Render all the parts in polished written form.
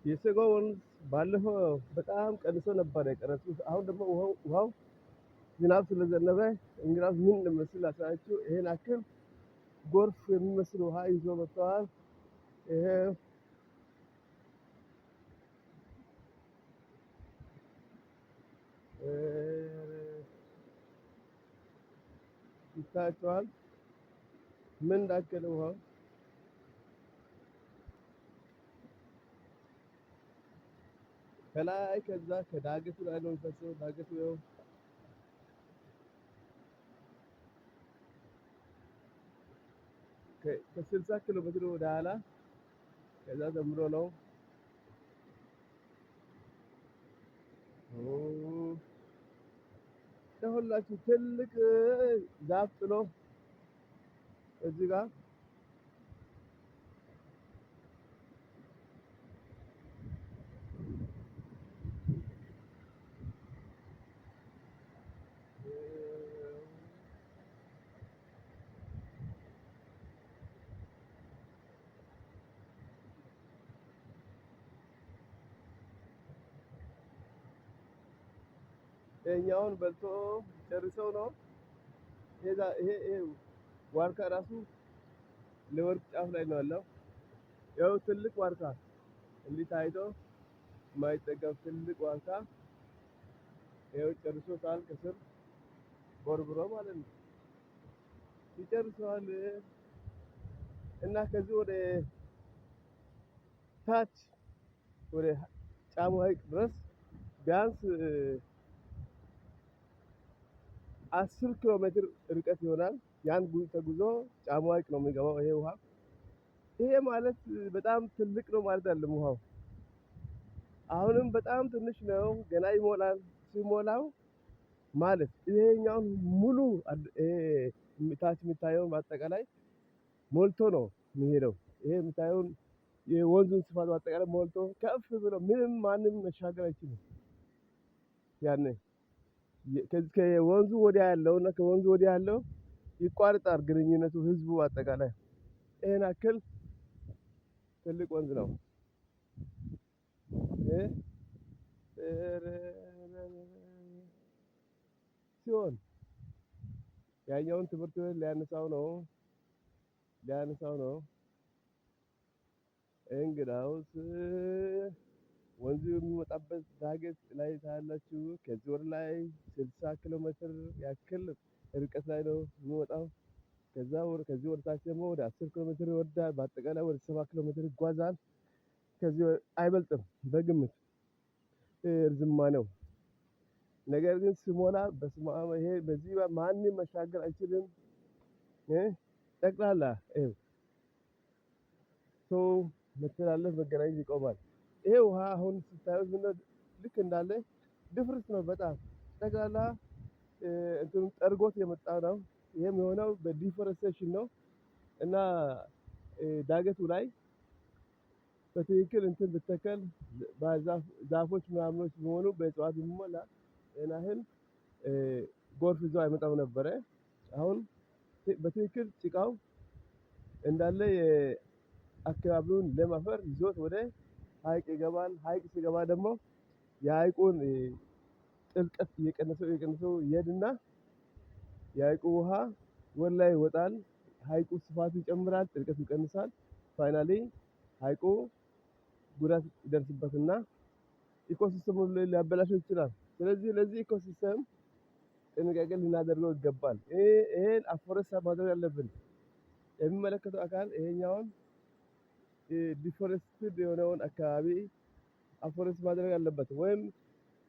የሰገው ወንዝ ባለፈው በጣም ቀንሶ ነበር የቀረሱት። አሁን ደግሞ ውሃው ዝናብ ስለዘነበ እንግዲያውስ ምን እንደሚመስል ላሳያችሁ። ይሄን አክል ጎርፍ የሚመስል ውሃ ይዞ መጥተዋል። ይሄ ይታያችኋል ምን እንዳከለ ውሃው ከላይ ከዛ ከዳገቱ ላይ ነው የሚፈሰው። ዳገቱ ነው ከ60 ኪሎ ሜትር ወደ ኋላ ከዛ ጀምሮ ነው ለሁላችሁ ትልቅ ዛፍ ጥሎ እዚህ ጋር የኛውን በልቶ ጨርሰው ነው። ይሄ ዋርካ ራሱ ለወርቅ ጫፍ ላይ ነው ያለው። ያው ትልቅ ዋርካ እንዲህ ታይቶ የማይጠገብ ትልቅ ዋርካ ይኸው ጨርሶታል። ከስር ቦርብሮ ማለት ነው ይጨርሰዋል። እና ከዚህ ወደ ታች ወደ ጫሞ ሐይቅ ድረስ ቢያንስ 10 ኪሎ ሜትር ርቀት ይሆናል። ያን ተጉዞ ጫሞ ሐይቅ ነው የሚገባው ይሄ ውሃ። ይሄ ማለት በጣም ትልቅ ነው ማለት አይደለም። ውሃው አሁንም በጣም ትንሽ ነው፣ ገና ይሞላል። ሲሞላው ማለት ይሄኛውን ሙሉ ታች የሚታየውን በአጠቃላይ ሞልቶ ነው የሚሄደው። ይሄ የሚታየውን የወንዙን ስፋት በአጠቃላይ ሞልቶ ከፍ ብሎ ምንም ማንም መሻገር አይችልም። ያኔ ከወንዙ ወዲያ ያለው እና ከወንዙ ወዲያ ያለው ይቋርጣል ግንኙነቱ ህዝቡ አጠቃላይ። ይሄን አክል ትልቅ ወንዝ ነው። ሲሆን ያኛውን ትምህርት ቤት ሊያነሳው ነው። እንግዳውስ ወንዙ የሚወጣበት ዳገት ላይ ታያላችሁ። ከዚህ ወደ ላይ 60 ኪሎ ሜትር ያክል ርቀት ላይ ነው የሚወጣው። ከዚህ ወደ ታች ደግሞ ወደ 10 ኪሎ ሜትር ይወርዳል። በአጠቃላይ ወደ 7 ኪሎ ሜትር ይጓዛል። ከዚህ አይበልጥም በግምት ርዝማኔው። ነገር ግን ሲሞላ በስመ አብ ይሄ በዚህ ማንም መሻገር አይችልም። ጠቅላላ ሰው መተላለፍ መገናኘት ይቆማል። ይሄ ውሃ አሁን ስታዩት ምንድነው ልክ እንዳለ ድፍርስ ነው በጣም ጠቅላላ እንትኑ ጠርጎት የመጣ ነው። ይሄም የሆነው በዲፎረስቴሽን ነው። እና ዳገቱ ላይ በትክክል እንትን ብተከል ዛፎች ምናምኖች ቢሆኑ በእጽዋት ቢሞላ ያን ያህል ጎርፍ ይዞ አይመጣም ነበረ። አሁን በትክክል ጭቃው እንዳለ የአካባቢውን ለም አፈር ይዞት ወደ ሐይቅ ይገባል። ሐይቅ ሲገባ ደግሞ የሐይቁን ጥልቀት እየቀነሰው ይሄድና የሐይቁ ውሃ ወደ ላይ ይወጣል። ሐይቁ ስፋቱ ይጨምራል፣ ጥልቀቱ ይቀንሳል። ፋይናሊ ሐይቁ ጉዳት ይደርስበትና ኢኮሲስተሙን ሊያበላሸው ይችላል። ስለዚህ ለዚህ ኢኮሲስተም ጥንቃቄ ልናደርገው ይገባል። ይሄን አፎረስት ማድረግ አለብን። የሚመለከተው አካል ይሄኛውን ዲፎረስትድ የሆነውን አካባቢ አፎረስት ማድረግ አለበት ወይም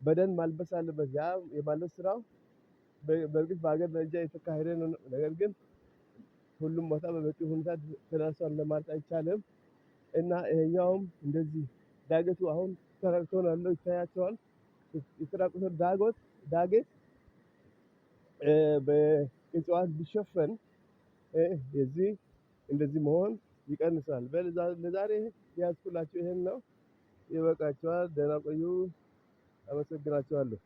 በደን ማልበስ አለበት። ያ የማልበስ ስራው በእርግጥ በሀገር ደረጃ የተካሄደ ነው። ነገር ግን ሁሉም ቦታ በበቂ ሁኔታ ተደርሷል ለማለት አይቻልም። እና ይሄኛውም እንደዚህ ዳገቱ አሁን ተራቅቶ ነው ያለው ይታያቸዋል። የተራቆተ ዳገት በእጽዋት ቢሸፈን የዚህ እንደዚህ መሆን ይቀንሳል። ለዛሬ ያዝኩላችሁ ይሄን ነው። ይበቃችኋል። ደህና ቆዩ። አመሰግናችኋለሁ።